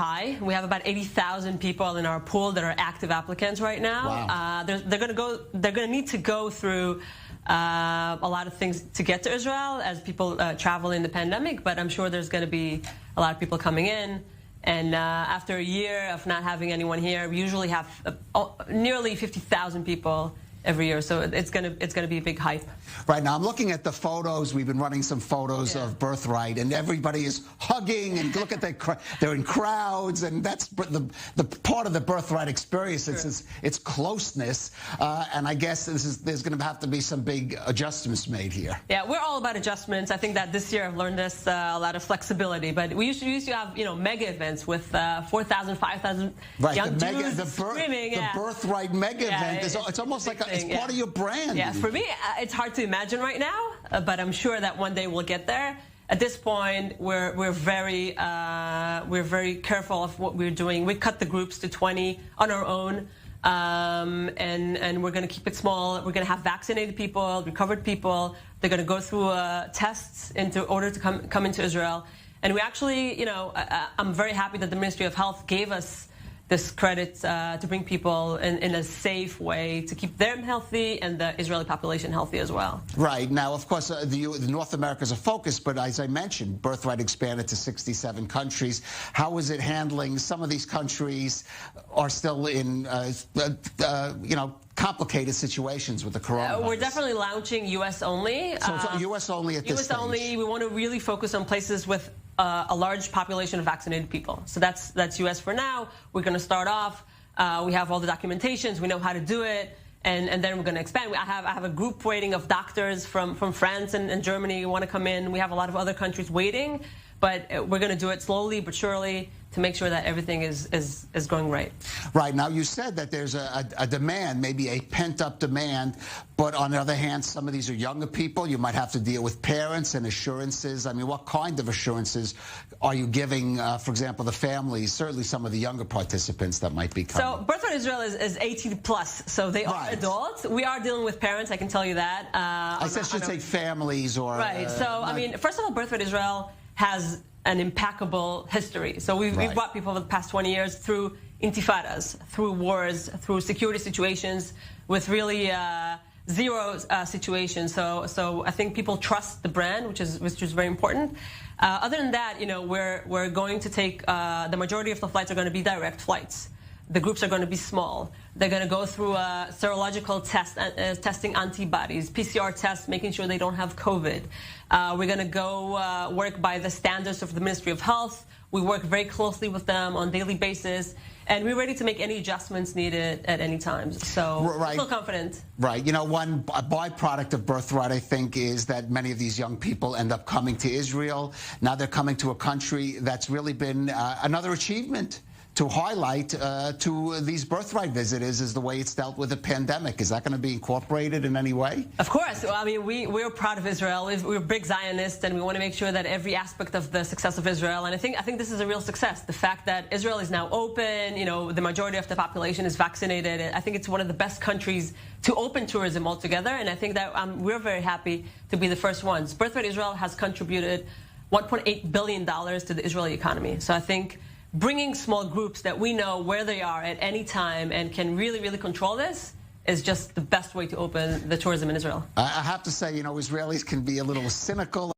high. We have about 80,000 people in our pool that are active applicants right now. Wow. They're going to need to go through a lot of things to get to Israel as people travel in the pandemic, but I'm sure there's going to be a lot of people coming in. And after a year of not having anyone here, we usually have nearly 50,000 people every year, so it's gonna be a big hype. Right now, I'm looking at the photos. We've been running some photos of Birthright, and everybody is hugging, and look at they're in crowds, and that's the part of the Birthright experience. Sure. It's closeness, and I guess there's going to have to be some big adjustments made here. Yeah, we're all about adjustments. I think that this year I've learned this a lot of flexibility, but we used to have mega events with 4,000, 5,000 young dudes screaming. The Birthright mega event it's almost like it's part of your brand. Yeah, for me, it's hard to imagine right now, but I'm sure that one day we'll get there. At this point, we're very careful of what we're doing. We cut the groups to 20 on our own, and we're going to keep it small. We're going to have vaccinated people, recovered people. They're going to go through tests in order to come into Israel. And we actually, I'm very happy that the Ministry of Health gave us this credit to bring people in a safe way to keep them healthy and the Israeli population healthy as well. Right. Now, of course, the North America is a focus, but as I mentioned, Birthright expanded to 67 countries. How is it handling? Some of these countries are still in, complicated situations with the coronavirus. We're definitely launching U.S. only. So it's U.S. only at this stage. U.S. only. We want to really focus on places with a large population of vaccinated people. So that's U.S. for now. We're going to start off. We have all the documentations. We know how to do it. And then we're going to expand. I have a group waiting of doctors from France and Germany who want to come in. We have a lot of other countries waiting. But we're going to do it slowly but surely to make sure that everything is going right. Right. Now, you said that there's a demand, maybe a pent-up demand, but on the other hand, some of these are younger people. You might have to deal with parents and assurances. I mean, what kind of assurances are you giving, for example, the families, certainly some of the younger participants that might be coming? So Birthright Israel is 18 plus, so they are adults. We are dealing with parents, I can tell you that. I should say families or... Right. So, I mean, first of all, Birthright Israel has an impeccable history. So we've brought people over the past 20 years through intifadas, through wars, through security situations with really zero situations. So I think people trust the brand, which is very important. Other than that, we're going to take the majority of the flights are going to be direct flights. The groups are going to be small. They're going to go through a serological test, testing antibodies, PCR tests, making sure they don't have COVID. We're going to go work by the standards of the Ministry of Health. We work very closely with them on a daily basis, and we're ready to make any adjustments needed at any time. So I feel confident. Right. One byproduct of Birthright, I think, is that many of these young people end up coming to Israel. Now they're coming to a country that's really been another achievement to highlight to these Birthright visitors is the way it's dealt with the pandemic. Is that going to be incorporated in any way? Of course. Well, I mean, we're proud of Israel. We're big Zionists, and we want to make sure that every aspect of the success of Israel, and I think this is a real success. The fact that Israel is now open, the majority of the population is vaccinated. I think it's one of the best countries to open tourism altogether, and I think that we're very happy to be the first ones. Birthright Israel has contributed $1.8 billion to the Israeli economy. So I think bringing small groups that we know where they are at any time and can really, really control this is just the best way to open the tourism in Israel. I have to say, Israelis can be a little cynical.